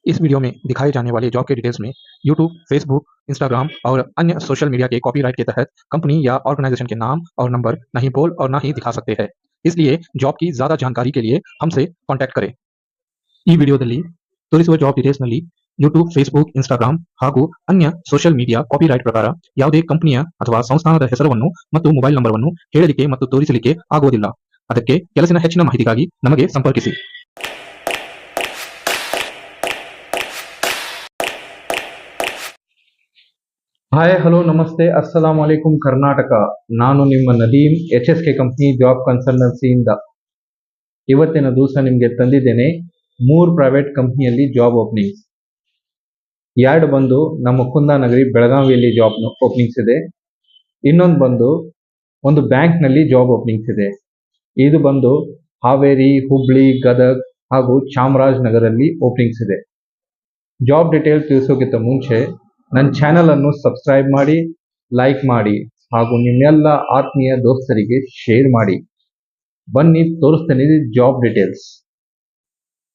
इस वीडियो में दिखाए जाने वाले जॉब के डिटेल्स में यूट्यूब, फेसबुक, इंस्टाग्राम और अन्य सोशल मीडिया के कॉपीराइट के तहत कंपनी या ऑर्गेनाइजेशन के नाम और नंबर नहीं बोल और ना ही दिखा सकते हैं। इसलिए जॉब की ज़्यादा जानकारी के लिए हमसे कांटेक्ट करें। ಈ ವಿಡಿಯೋದಲ್ಲಿ ತೋರಿಸುವ ಜಾಬ್ ಡೀಟೇಲ್ಸ್ನಲ್ಲಿ ಯೂಟ್ಯೂಬ್, ಫೇಸ್ಬುಕ್, ಇನ್ಸ್ಟಾಗ್ರಾಮ್ ಹಾಗೂ ಅನ್ಯ ಸೋಷಿಯಲ್ ಮೀಡಿಯಾ ಕಾಪಿರೈಟ್ ಪ್ರಕಾರ ಯಾವುದೇ ಕಂಪನಿಯ ಅಥವಾ ಸಂಸ್ಥಾನದ ಹೆಸರನ್ನು ಮತ್ತು ಮೊಬೈಲ್ ನಂಬರನ್ನು ಹೇಳಲಿಕ್ಕೆ ಮತ್ತು ತೋರಿಸಲಿಕ್ಕೆ ಆಗುವುದಿಲ್ಲ. ಅದಕ್ಕೆ ಕೆಲಸಿನ ಹೆಚ್ಚಿನ ಮಾಹಿತಿಗಾಗಿ ನಮಗೆ ಸಂಪರ್ಕಿಸಿ. ಹಾಯ್, ಹಲೋ, ನಮಸ್ತೆ, ಅಸ್ಸಲಾಂ ವಲೈಕುಂ ಕರ್ನಾಟಕ. ನಾನು ನಿಮ್ಮ ನದೀಮ್ HSK ಕಂಪ್ನಿ ಜಾಬ್ ಕನ್ಸಲ್ಟೆನ್ಸಿಯಿಂದ ಇವತ್ತಿನ ದಿವಸ ನಿಮಗೆ ತಂದಿದ್ದೇನೆ 3 ಪ್ರೈವೇಟ್ ಕಂಪ್ನಿಯಲ್ಲಿ ಜಾಬ್ ಓಪನಿಂಗ್ಸ್. 2 ಬಂದು ನಮ್ಮ ಕುಂದಾನಗರಿ ಬೆಳಗಾವಿಯಲ್ಲಿ ಜಾಬ್ ಓಪನಿಂಗ್ಸ್ ಇದೆ. ಇನ್ನೊಂದು ಬಂದು ಒಂದು ಬ್ಯಾಂಕ್ನಲ್ಲಿ ಜಾಬ್ ಓಪನಿಂಗ್ಸ್ ಇದೆ. ಇದು ಬಂದು ಹಾವೇರಿ, ಹುಬ್ಳಿ, ಗದಗ್ ಹಾಗೂ ಚಾಮರಾಜನಗರಲ್ಲಿ ಓಪನಿಂಗ್ಸ್ ಇದೆ. ಜಾಬ್ ಡೀಟೇಲ್ ತಿಳಿಸೋಕ್ಕಿಂತ ಮುಂಚೆ ನನ್ನ ಚಾನಲ್ ಅನ್ನು ಸಬ್ಸ್ಕ್ರೈಬ್ ಮಾಡಿ, ಲೈಕ್ ಮಾಡಿ ಹಾಗೂ ನಿಮ್ಮೆಲ್ಲ ಆತ್ಮೀಯ ದೋಸ್ತರಿಗೆ ಶೇರ್ ಮಾಡಿ. ಬನ್ನಿ ತೋರಿಸ್ತೇನೆ ಜಾಬ್ ಡೀಟೇಲ್ಸ್.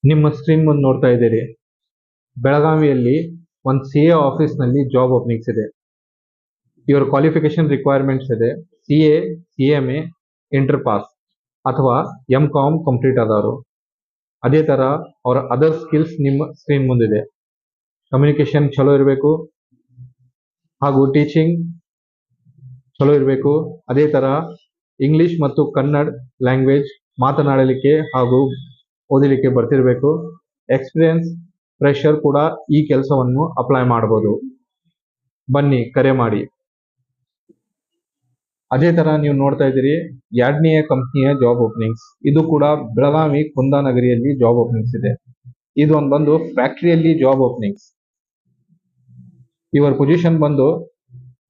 ನಿಮ್ಮ ಸ್ಕ್ರೀನ್ ಮುಂದೆ ನೋಡ್ತಾ ಇದ್ದೀರಿ, ಬೆಳಗಾವಿಯಲ್ಲಿ ಒಂದು CA ಆಫೀಸ್ನಲ್ಲಿ ಜಾಬ್ ಓಪನಿಂಗ್ಸ್ ಇದೆ. ಇವರ ಕ್ವಾಲಿಫಿಕೇಶನ್ ರಿಕ್ವೈರ್ಮೆಂಟ್ಸ್ ಇದೆ CA, CMA, ಇಂಟರ್ ಪಾಸ್ ಅಥವಾ MCOM ಕಂಪ್ಲೀಟ್ ಆದವರು. ಅದೇ ಥರ ಅವರ ಅದರ್ ಸ್ಕಿಲ್ಸ್ ನಿಮ್ಮ ಸ್ಕ್ರೀನ್ ಮುಂದಿದೆ. ಕಮ್ಯುನಿಕೇಷನ್ ಚಲೋ ಇರಬೇಕು ಹಾಗೂ ಟೀಚಿಂಗ್ ಚಲೋ ಇರಬೇಕು. ಅದೇ ಥರ ಇಂಗ್ಲಿಷ್ ಮತ್ತು ಕನ್ನಡ ಲ್ಯಾಂಗ್ವೇಜ್ ಮಾತನಾಡಲಿಕ್ಕೆ ಹಾಗೂ ಓದಲಿಕ್ಕೆ ಬರ್ತಿರಬೇಕು. ಎಕ್ಸ್ಪೀರಿಯನ್ಸ್ ಫ್ರೆಷರ್ ಕೂಡ ಈ ಕೆಲಸವನ್ನು ಅಪ್ಲೈ ಮಾಡ್ಬೋದು. ಬನ್ನಿ ಕರೆ ಮಾಡಿ. ಅದೇ ಥರ ನೀವು ನೋಡ್ತಾ ಇದ್ದೀರಿ 2ನೇ ಕಂಪ್ನಿಯ ಜಾಬ್ ಓಪನಿಂಗ್ಸ್. ಇದು ಕೂಡ ಬೆಳಗಾವಿ ಕುಂದಾನಗರಿಯಲ್ಲಿ ಜಾಬ್ ಓಪನಿಂಗ್ಸ್ ಇದೆ. ಇದು ಒಂದು ಬಂದು ಫ್ಯಾಕ್ಟ್ರಿಯಲ್ಲಿ ಜಾಬ್ ಓಪನಿಂಗ್ಸ್. ಇವರ ಪೊಸಿಷನ್ ಬಂದು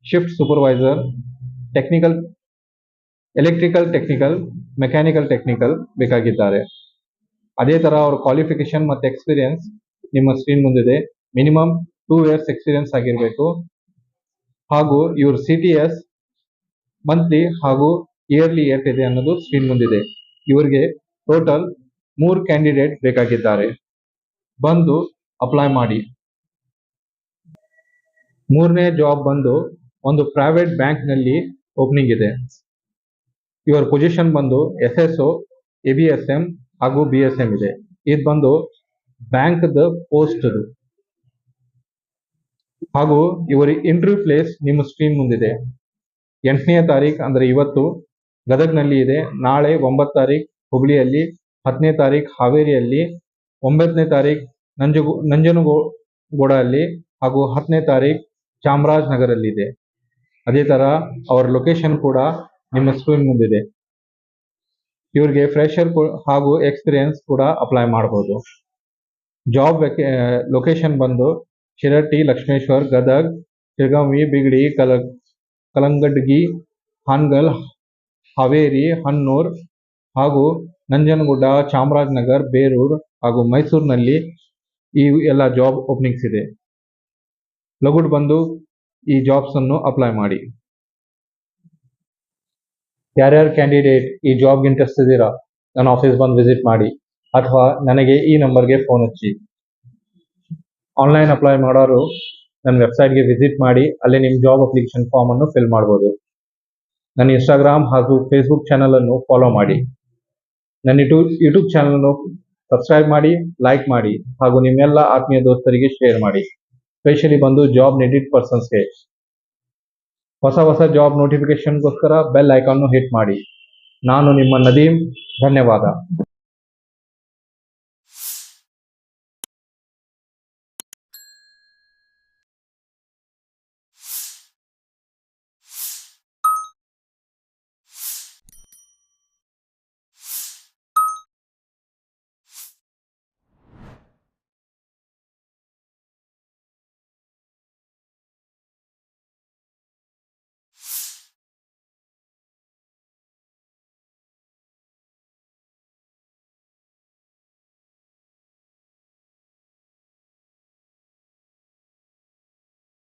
shift supervisor, electrical technical, mechanical technical ಬೇಕಾಗಿದ್ದಾರೆ. ಅದೇ ಥರ ಅವ್ರ ಕ್ವಾಲಿಫಿಕೇಶನ್ ಮತ್ತು ಎಕ್ಸ್ಪೀರಿಯನ್ಸ್ ನಿಮ್ಮ ಸ್ಕ್ರೀನ್ ಮುಂದಿದೆ. ಮಿನಿಮಮ್ 2 years ಎಕ್ಸ್ಪೀರಿಯನ್ಸ್ ಆಗಿರಬೇಕು ಹಾಗೂ ಇವ್ರ CTS ಮಂತ್ಲಿ ಹಾಗೂ ಇಯರ್ಲಿ ಎಷ್ಟಿದೆ ಅನ್ನೋದು ಸ್ಕ್ರೀನ್ ಮುಂದಿದೆ. ಇವರಿಗೆ ಟೋಟಲ್ 3 ಕ್ಯಾಂಡಿಡೇಟ್ ಬೇಕಾಗಿದ್ದಾರೆ. ಬಂದು ಅಪ್ಲೈ ಮಾಡಿ. 3ನೇ ಜಾಬ್ ಬಂದು ಒಂದು ಪ್ರೈವೇಟ್ ಬ್ಯಾಂಕ್ನಲ್ಲಿ ಓಪನಿಂಗ್ ಇದೆ. ಇವರ ಪೊಸಿಷನ್ ಬಂದು SSO, ABSM ಹಾಗೂ BSM ಇದೆ. ಇದು ಬಂದು ಬ್ಯಾಂಕ್ದ ಪೋಸ್ಟ್ ಹಾಗೂ ಇವರ ಇಂಟರ್ವ್ಯೂ ಪ್ಲೇಸ್ ನಿಮ್ಮ ಸ್ಕ್ರೀನ್ ಮುಂದಿದೆ. 8ನೇ ತಾರೀಕು ಅಂದರೆ ಇವತ್ತು ಗದಗ್ನಲ್ಲಿ ಇದೆ. ನಾಳೆ 9 ತಾರೀಕು ಹುಬ್ಳಿಯಲ್ಲಿ, 10ನೇ ತಾರೀಕು ಹಾವೇರಿಯಲ್ಲಿ, 9ನೇ ತಾರೀಕು ನಂಜನಗೂಡಲ್ಲಿ ಹಾಗೂ 10ನೇ ತಾರೀಕು ಚಾಮರಾಜನಗರಲ್ಲಿ ಇದೆ. ಅದೇ ಥರ ಅವರ ಲೊಕೇಶನ್ ಕೂಡ ನಿಮ್ಮ ಸ್ಕ್ರೀನ್ ಮುಂದಿದೆ. ಇವ್ರಿಗೆ ಫ್ರೆಷರ್ ಹಾಗೂ ಎಕ್ಸ್ಪೀರಿಯನ್ಸ್ ಕೂಡ ಅಪ್ಲೈ ಮಾಡ್ಬೋದು. ಜಾಬ್ ಲೊಕೇಶನ್ ಬಂದು ಶಿರಟ್ಟಿ, ಲಕ್ಷ್ಮೇಶ್ವರ್, ಗದಗ್, ಶಿರಗಾಂವಿ, ಬಿಗಡಿ, ಕಲಂಗಡ್ಗಿ, ಹಾನಗಲ್, ಹಾವೇರಿ, ಹನ್ನೂರ್ ಹಾಗೂ ನಂಜನಗೂಡ, ಚಾಮರಾಜನಗರ್, ಬೇರೂರು ಹಾಗೂ ಮೈಸೂರಿನಲ್ಲಿ ಈ ಎಲ್ಲ ಜಾಬ್ ಓಪನಿಂಗ್ಸ್ ಇದೆ. ಲಗುಡ್ ಬಂದು ಈ ಜಾಬ್ಸ್ ಅನ್ನು ಅಪ್ಲೈ ಮಾಡಿ. ಯಾರ್ಯಾರು ಕ್ಯಾಂಡಿಡೇಟ್ ಈ ಜಾಬ್ಗೆ ಇಂಟ್ರೆಸ್ಟ್ ಇದ್ದೀರಾ ನನ್ನ ಆಫೀಸ್ ಬಂದು ವಿಸಿಟ್ ಮಾಡಿ ಅಥವಾ ನನಗೆ ಈ ನಂಬರ್ಗೆ ಫೋನ್ ಹಚ್ಚಿ. ಆನ್ಲೈನ್ ಅಪ್ಲೈ ಮಾಡೋರು ನನ್ನ ವೆಬ್ಸೈಟ್ಗೆ ವಿಸಿಟ್ ಮಾಡಿ, ಅಲ್ಲಿ ನಿಮ್ಮ ಜಾಬ್ ಅಪ್ಲಿಕೇಶನ್ ಫಾರ್ಮ್ ಅನ್ನು ಫಿಲ್ ಮಾಡ್ಬೋದು. ನನ್ನ ಇನ್ಸ್ಟಾಗ್ರಾಮ್ ಹಾಗೂ ಫೇಸ್ಬುಕ್ ಚಾನಲ್ ಅನ್ನು ಫಾಲೋ ಮಾಡಿ. ನನ್ನ ಯೂಟ್ಯೂಬ್ ಚಾನಲ್ ಅನ್ನು ಸಬ್ಸ್ಕ್ರೈಬ್ ಮಾಡಿ, ಲೈಕ್ ಮಾಡಿ ಹಾಗೂ ನಿಮ್ಮೆಲ್ಲ ಆತ್ಮೀಯ ದೋಸ್ತರಿಗೆ ಶೇರ್ ಮಾಡಿ. ಸ್ಪೆಷಲಿ ಬಂದು ಜಾಬ್ ನೀಡೆಡ್ ಪರ್ಸನ್ಸ್ಗೆ. ಹೊಸ ಜಾಬ್ ನೋಟಿಫಿಕೇಶನ್ಗೋಸ್ಕರ ಬೆಲ್ ಐಕಾನ್ ಹಿಟ್ ಮಾಡಿ. ನಾನು ನಿಮ್ಮ ನದೀಮ್. ಧನ್ಯವಾದ.